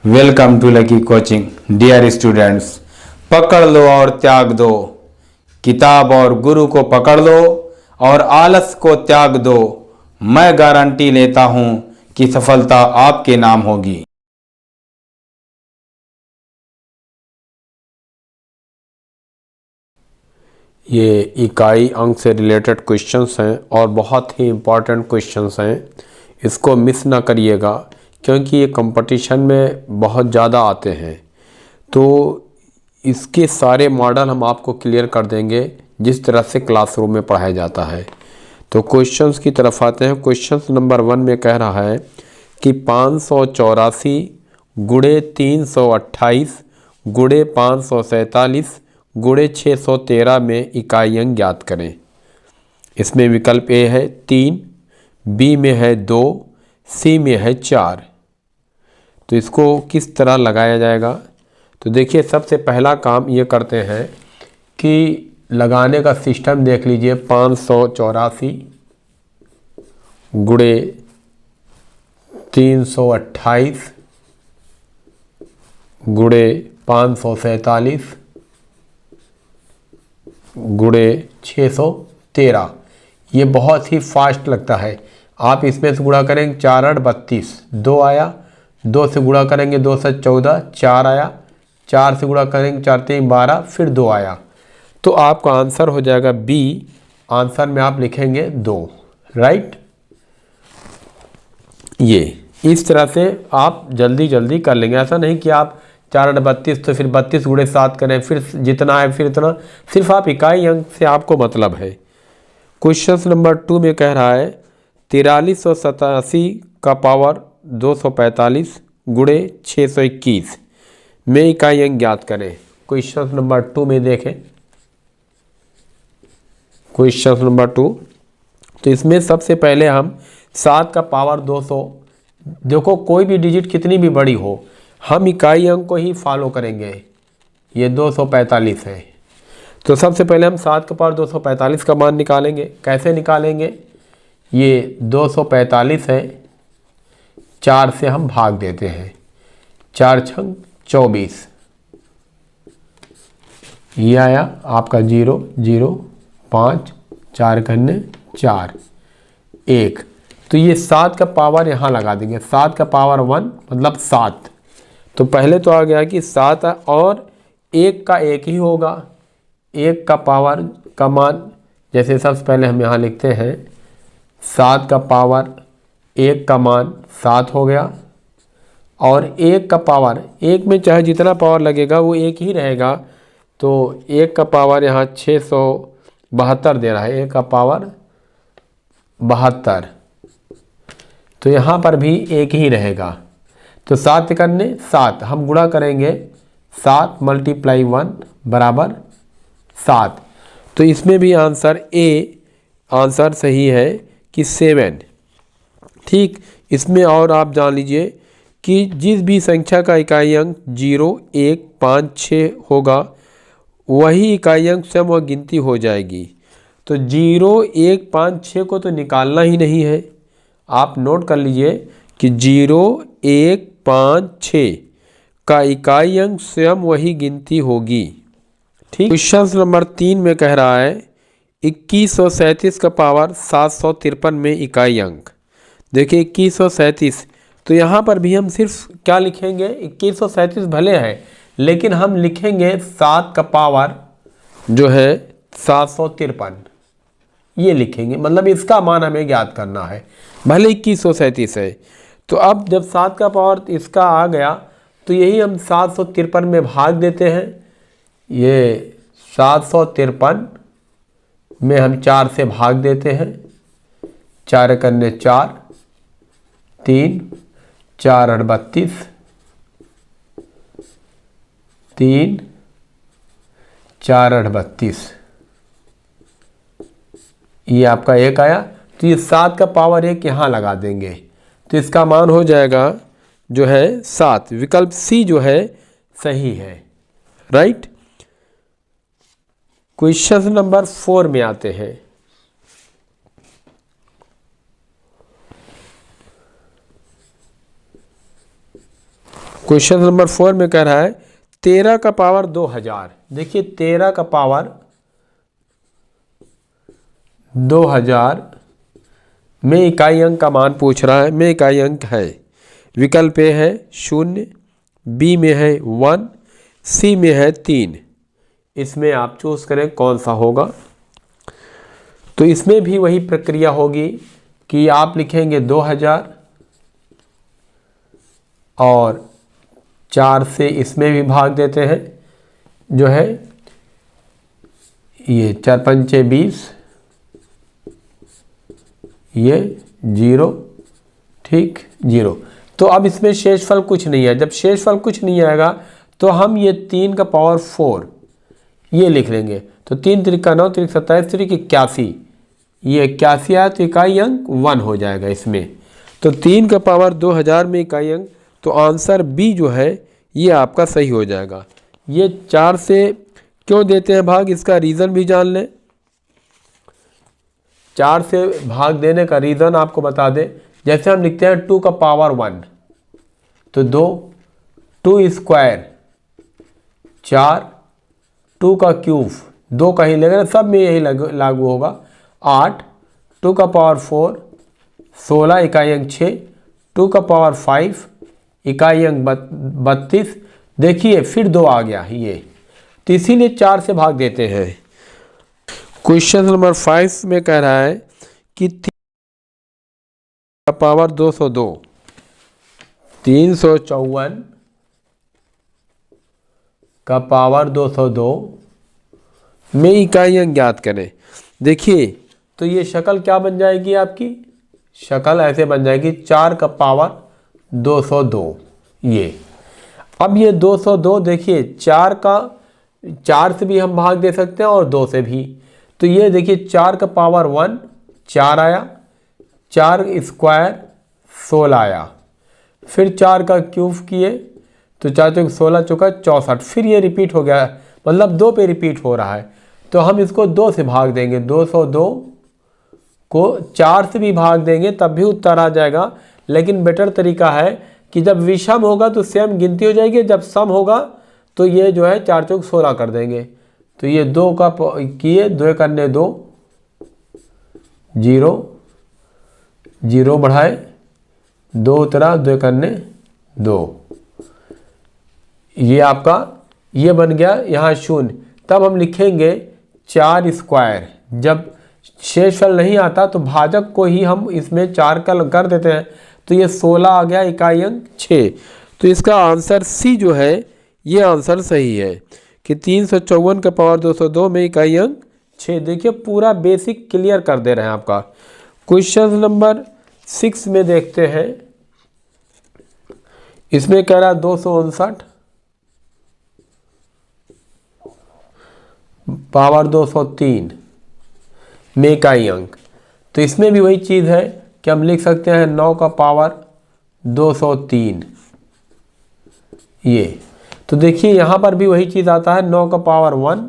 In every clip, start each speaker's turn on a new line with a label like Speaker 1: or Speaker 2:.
Speaker 1: Welcome to lucky coaching. Dear students, पकड़ लो और त्याग दो, किताब और गुरु को पकड़ लो और आलस को त्याग दो। मैं गारंटी लेता हूं कि सफलता आपके नाम होगी।
Speaker 2: ये इकाई अंक से रिलेटेड क्वेश्चंस हैं और बहुत ही इम्पॉर्टेंट क्वेश्चंस हैं। इसको मिस ना करिएगा क्योंकि ये कंपटीशन में बहुत ज़्यादा आते हैं। तो इसके सारे मॉडल हम आपको क्लियर कर देंगे जिस तरह से क्लासरूम में पढ़ाया जाता है। तो क्वेश्चंस की तरफ आते हैं। क्वेश्चंस नंबर 1 में कह रहा है कि 584 गुणे 328 गुणे 547 गुणे 613 में इकाई अंक ज्ञात करें। इसमें विकल्प ए है 3, बी में है 2, सी में है 4। तो इसको किस तरह लगाया जाएगा? तो देखिए, सबसे पहला काम ये करते हैं कि लगाने का सिस्टम देख लीजिए। 584 गुणे 328 गुणे 547 गुणे 613। ये बहुत ही फास्ट लगता है। आप इसमें से गुणा करेंगे 4 8 32, 2 आया। 2 से गुणा करेंगे 2 से 14, 4 आया। 4 से गुणा करेंगे 4 3 12, फिर 2 आया। तो आपका आंसर हो जाएगा बी। आंसर में आप लिखेंगे 2। राइट। ये इस तरह से आप जल्दी जल्दी कर लेंगे। ऐसा नहीं कि आप 4 8 32 तो फिर 32 गुणे 7 करें, फिर जितना है फिर इतना। सिर्फ आप इकाई अंक से आपको मतलब है। क्वेश्चन नंबर 2 में कह रहा है 4387 का पावर 245 गुणे 621 में इकाई अंक ज्ञात करें। क्वेश्चन नंबर 2 में देखें। क्वेश्चन नंबर 2, तो इसमें सबसे पहले हम 7 का पावर 200, देखो कोई भी डिजिट कितनी भी बड़ी हो, हम इकाई अंक को ही फॉलो करेंगे। ये 245 है। तो सबसे पहले हम 7 का पावर 245 का मान निकालेंगे। कैसे निकालेंगे? ये 245 है, 4 से हम भाग देते हैं। 4 छंग 24, ये आया आपका 0 0 5, 4 घन्ने 4 1। तो ये 7 का पावर यहाँ लगा देंगे। 7 का पावर 1 मतलब 7। तो पहले तो आ गया कि 7 और 1 का 1 ही होगा। 1 का पावर का मान, जैसे सबसे पहले हम यहाँ लिखते हैं 7 का पावर 1 का मान 7 हो गया। और 1 का पावर, 1 में चाहे जितना पावर लगेगा वो 1 ही रहेगा। तो 1 का पावर यहाँ 672 दे रहा है। 1 का पावर 72, तो यहाँ पर भी 1 ही रहेगा। तो 7 करने 7, हम गुणा करेंगे 7 × 1 बराबर 7। तो इसमें भी आंसर ए आंसर सही है कि 7। ठीक। इसमें और आप जान लीजिए कि जिस भी संख्या का इकाई अंक 0 1 5 6 होगा वही इकाई अंक स्वयं वह गिनती हो जाएगी। तो 0 1 5 6 को तो निकालना ही नहीं है। आप नोट कर लीजिए कि 0 1 5 6 का इकाई अंक स्वयं वही गिनती होगी। ठीक। क्वेश्चन नंबर 3 में कह रहा है 2137 का पावर 753 में इकाई अंक। देखिए 2137, तो यहाँ पर भी हम सिर्फ क्या लिखेंगे? 2137 भले है, लेकिन हम लिखेंगे 7 का पावर जो है 753, ये लिखेंगे। मतलब इसका मान हमें ज्ञात करना है। भले 2137 है, तो अब जब 7 का पावर इसका आ गया तो यही हम 753 में भाग देते हैं। ये 753 में हम 4 से भाग देते हैं। 4 करने 4 3, 4 8 32, 3 4 8 32, ये आपका 1 आया। तो ये 7 का पावर 1 यहाँ लगा देंगे। तो इसका मान हो जाएगा जो है 7। विकल्प सी जो है सही है। राइट। क्वेश्चन नंबर 4 में आते हैं। क्वेश्चन नंबर 4 में कह रहा है 13 का पावर 2000। देखिए 13 का पावर 2000 में इकाई अंक का मान पूछ रहा है। में इकाई अंक है, विकल्प ए है 0, बी में है 1, सी में है 3। इसमें आप चूज करें कौन सा होगा। तो इसमें भी वही प्रक्रिया होगी कि आप लिखेंगे 2000 और 4 से इसमें भी भाग देते हैं, जो है ये 4 पंचे 20, ये 0, ठीक 0। तो अब इसमें शेषफल कुछ नहीं है। जब शेषफल कुछ नहीं आएगा तो हम ये 3 का पावर 4 ये लिख लेंगे। तो 3 त्रिका 9, 3 27, 3 81, ये 81 आया तो इकाई अंक 1 हो जाएगा इसमें। तो 3 का पावर 2000 में इकाई अंक, तो आंसर बी जो है ये आपका सही हो जाएगा। ये 4 से क्यों देते हैं भाग, इसका रीज़न भी जान लें। 4 से भाग देने का रीज़न आपको बता दें। जैसे हम लिखते हैं 2 का पावर 1, तो 2, 2 स्क्वायर 4, 2 का क्यूब 2 कहीं लगेगा, सब में यही लागू होगा। 8, 2 का पावर 4 16, इकाई अंक 6, 2 का पावर 5 इकाई अंक 32। देखिए फिर 2 आ गया ये, तो इसीलिए 4 से भाग देते हैं। क्वेश्चन नंबर 5 में कह रहा है कि 3 का पावर 202, 354 का पावर 202 में इकाई अंक ज्ञात करें। देखिए तो ये शक्ल क्या बन जाएगी आपकी, शक्ल ऐसे बन जाएगी 4 का पावर 202 ये। अब ये 202 देखिए 4 से भी हम भाग दे सकते हैं और 2 से भी। तो ये देखिए 4 का पावर 1 4 आया, 4 स्क्वायर 16 आया, फिर 4 का क्यूब किए तो 4 चौक 16 चौका 64, फिर ये रिपीट हो गया, मतलब 2 पे रिपीट हो रहा है। तो हम इसको 2 से भाग देंगे, 202 को 4 से भी भाग देंगे तब भी उत्तर आ जाएगा। लेकिन बेटर तरीका है कि जब विषम होगा तो सेम गिनती हो जाएगी, जब सम होगा तो ये जो है 4 चौक 16 कर देंगे। तो ये 2 का किए, 2 करने 2, 0 0 बढ़ाए, 2 उतरा, 2 करने 2, ये आपका ये बन गया यहाँ 0। तब हम लिखेंगे 4 स्क्वायर, जब शेषफल नहीं आता तो भाजक को ही हम इसमें 4 का कर देते हैं, तो ये 16 आ गया, इकाई अंक 6। तो इसका आंसर सी जो है ये आंसर सही है कि 354 का पावर 202 में इकाई अंक 6। देखिए पूरा बेसिक क्लियर कर दे रहे हैं आपका। क्वेश्चन नंबर 6 में देखते हैं, इसमें कह रहा है 259 पावर 203 में इकाई अंक। तो इसमें भी वही चीज़ है कि हम लिख सकते हैं 9 का पावर 203 ये। तो देखिए यहाँ पर भी वही चीज़ आता है, 9 का पावर 1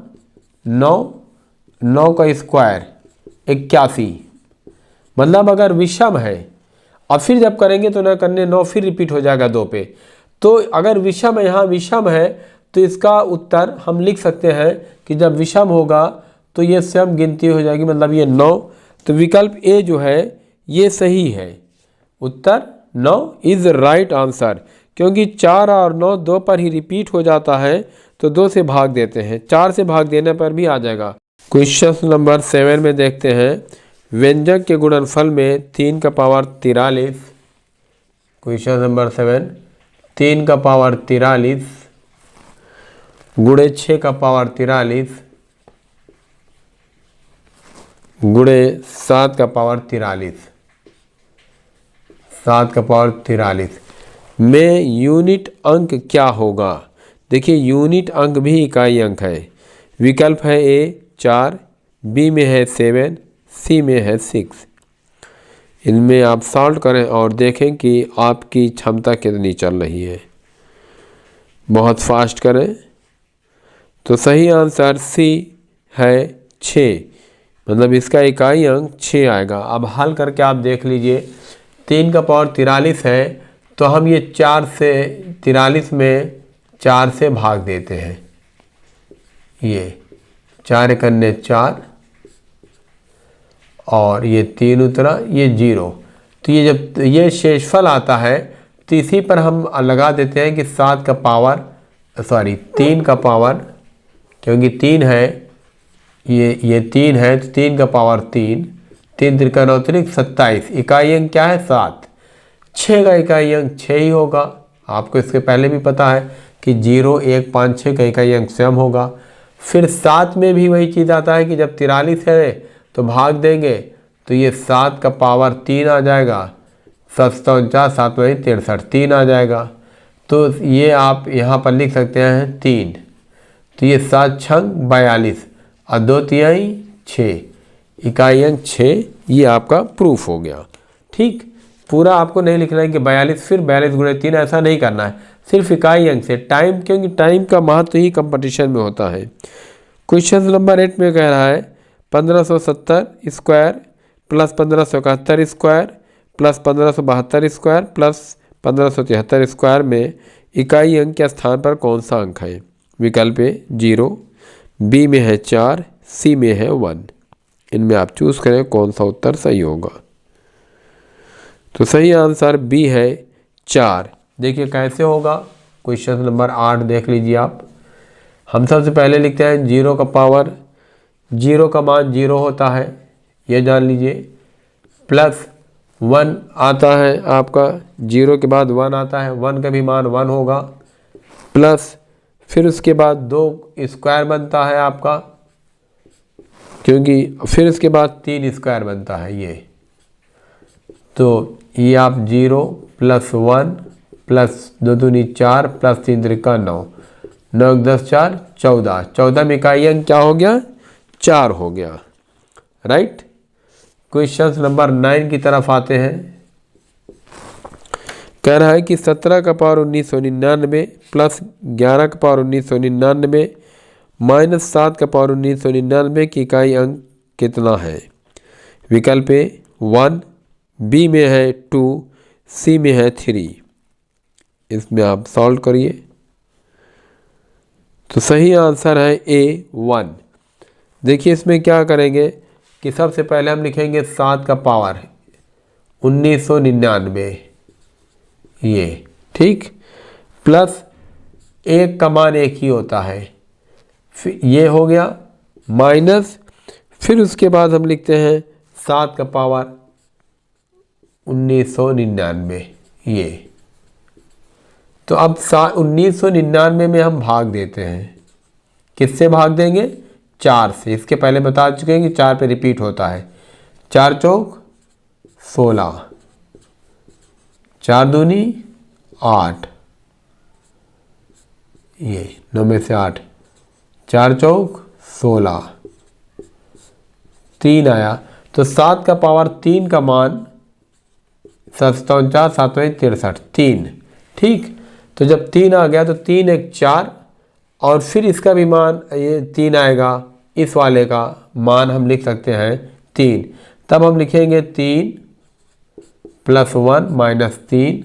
Speaker 2: 9, 9 का स्क्वायर 81, मतलब अगर विषम है और फिर जब करेंगे तो न करने 9 फिर रिपीट हो जाएगा 2 पे। तो अगर विषम है, यहाँ विषम है, तो इसका उत्तर हम लिख सकते हैं कि जब विषम होगा तो ये स्वयं गिनती हो जाएगी, मतलब ये 9। तो विकल्प ए जो है ये सही है, उत्तर 9 इज राइट आंसर, क्योंकि 4 और 9 2 पर ही रिपीट हो जाता है तो 2 से भाग देते हैं, 4 से भाग देने पर भी आ जाएगा। क्वेश्चन नंबर 7 में देखते हैं, व्यंजक के गुणनफल में 3 का पावर 43। क्वेश्चन नंबर 7, 3 का पावर 43 गुणे 6 का पावर 43 गुणे 7 का पावर 43, 7 का पावर 43 में यूनिट अंक क्या होगा। देखिए यूनिट अंक भी इकाई अंक है। विकल्प है ए 4, बी में है 7, सी में है 6। इनमें आप सॉल्व करें और देखें कि आपकी क्षमता कितनी चल रही है। बहुत फास्ट करें। तो सही आंसर सी है 6, मतलब इसका इकाई अंक 6 आएगा। अब हल करके आप देख लीजिए, 3 का पावर 43 है तो हम ये 4 से 43 में 4 से भाग देते हैं। ये 4 कन्ने 4 और ये 3 उतरा, ये 0। तो ये जब ये शेषफल आता है तो इसी पर हम लगा देते हैं कि 7 का पावर 3 का पावर, क्योंकि 3 है, ये 3 है तो 3 का पावर 3, 3 त्रिका 9 त्रिक 27। इकाई अंक क्या है 7। 6 का इकाई अंक 6 ही होगा। आपको इसके पहले भी पता है कि 0, 1, 5, 6 का इकाई अंक स्वयं होगा। फिर 7 में भी वही चीज़ आता है कि जब 43 है तो भाग देंगे तो ये 7 का पावर 3 आ जाएगा। 7 49, 7 वही 63, 3 आ जाएगा। तो ये आप यहाँ पर लिख सकते हैं 3। तो ये 7 छंग 42 और 2 तिहाई 6, इकाई अंक 6। ये आपका प्रूफ हो गया। ठीक, पूरा आपको नहीं लिखना है कि 42 फिर 42 गुणे 3, ऐसा नहीं करना है, सिर्फ इकाई अंक से। टाइम, क्योंकि टाइम का महत्व ही कंपटीशन में होता है। क्वेश्चन नंबर 8 में कह रहा है 1570 square plus 1571 square plus 1572 square plus 1573 square में इकाई अंक के स्थान पर कौन सा अंक है? विकल्प ए 0, बी में है 4, सी में है 1। इनमें आप चूज करें कौन सा उत्तर सही होगा। तो सही आंसर बी है 4। देखिए कैसे होगा। क्वेश्चन नंबर 8 देख लीजिए आप। हम सबसे पहले लिखते हैं 0 का पावर, 0 का मान 0 होता है, ये जान लीजिए। प्लस 1 आता है आपका, 0 के बाद 1 आता है, 1 का भी मान 1 होगा। प्लस फिर उसके बाद 2 स्क्वायर बनता है आपका, क्योंकि फिर उसके बाद 3 स्क्वायर बनता है ये। तो ये आप 0 प्लस 1 प्लस 2 दूनी 4 प्लस 3 त्रिका 9, 9 10 4 14, 14 में इकाई अंक क्या हो गया? 4 हो गया। राइट। क्वेश्चन नंबर 9 की तरफ आते हैं। कह रहा है कि 17 का पावर 1999 प्लस 11 का पावर 1999 माइनस 7 का पावर 1999 की इकाई अंक कितना है? विकल्प ए 1, बी में है 2, सी में है 3। इसमें आप सॉल्व करिए। तो सही आंसर है ए 1। देखिए इसमें क्या करेंगे कि सबसे पहले हम लिखेंगे 7 का पावर 1999, ये ठीक, प्लस 1 का मान 1 ही होता है, फिर ये हो गया, माइनस फिर उसके बाद हम लिखते हैं 7 का पावर 1999, ये। तो अब 1999 में हम भाग देते हैं। किससे भाग देंगे? 4 से। इसके पहले बता चुके हैं कि 4 पे रिपीट होता है। 4 चौक 16, 4 दूनी 8, ये 9 में से 8, 4 चौक 16, 3 आया। तो 7 का पावर 3 का मान 7 7 63, 3। ठीक, तो जब 3 आ गया तो 3 1 4 और फिर इसका भी मान ये 3 आएगा। इस वाले का मान हम लिख सकते हैं 3। तब हम लिखेंगे 3 प्लस 1 माइनस 3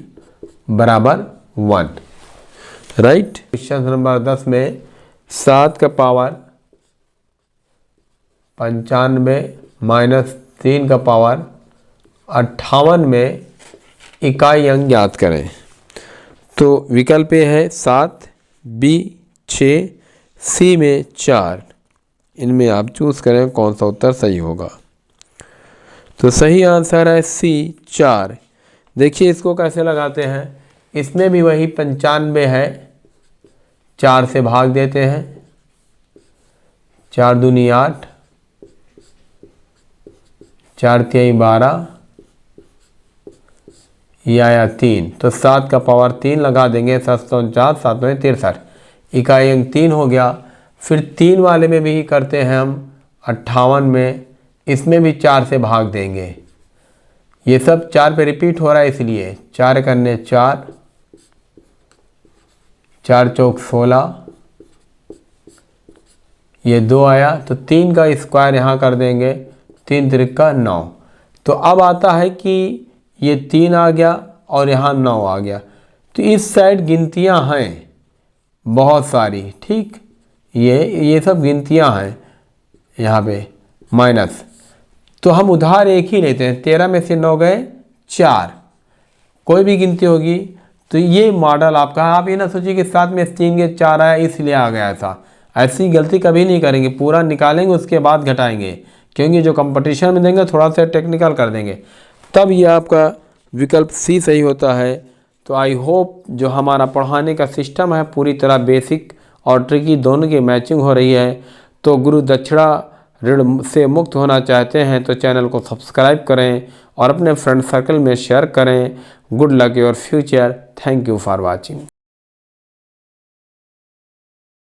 Speaker 2: बराबर 1। राइट। क्वेश्चन नंबर 10 में 7 का पावर 95 माइनस 3 का पावर 58 में इकाई अंक ज्ञात करें। तो विकल्प ए है 7, बी 6, सी में 4। इनमें आप चूज करें कौन सा उत्तर सही होगा। तो सही आंसर है सी 4। देखिए इसको कैसे लगाते हैं। इसमें भी वही 95 है, 4 से भाग देते हैं, 4 दूनी 8, 4 तिहाई 12, ये आया 3। तो 7 का पावर 3 लगा देंगे, 7 49 7 63, इकाई अंक 3 हो गया। फिर 3 वाले में भी करते हैं हम 58 में, इसमें भी 4 से भाग देंगे। ये सब 4 पे रिपीट हो रहा है इसलिए 4 करने 4, 4 चौक 16, ये 2 आया। तो 3 का स्क्वायर यहाँ कर देंगे, 3 त्रिका 9। तो अब आता है कि ये 3 आ गया और यहाँ 9 आ गया। तो इस साइड गिनतियाँ हैं बहुत सारी, ठीक, ये सब गिनतियाँ हैं यहाँ पे माइनस। तो हम उधार एक ही लेते हैं, 13 में से 9 गए 4, कोई भी गिनती होगी। तो ये मॉडल आपका, आप ये ना सोचिए कि 7 में 3 के 4 आया इसलिए आ गया ऐसा, ऐसी गलती कभी नहीं करेंगे। पूरा निकालेंगे उसके बाद घटाएंगे, क्योंकि जो कंपटीशन में देंगे थोड़ा सा टेक्निकल कर देंगे, तब ये आपका विकल्प सी सही होता है। तो आई होप जो हमारा पढ़ाने का सिस्टम है पूरी तरह बेसिक और ट्रिकी दोनों की मैचिंग हो रही है। तो गुरु दक्षिणा ऋण से मुक्त होना चाहते हैं तो चैनल को सब्सक्राइब करें और अपने फ्रेंड सर्कल में शेयर करें। Good luck your future. Thank you for watching.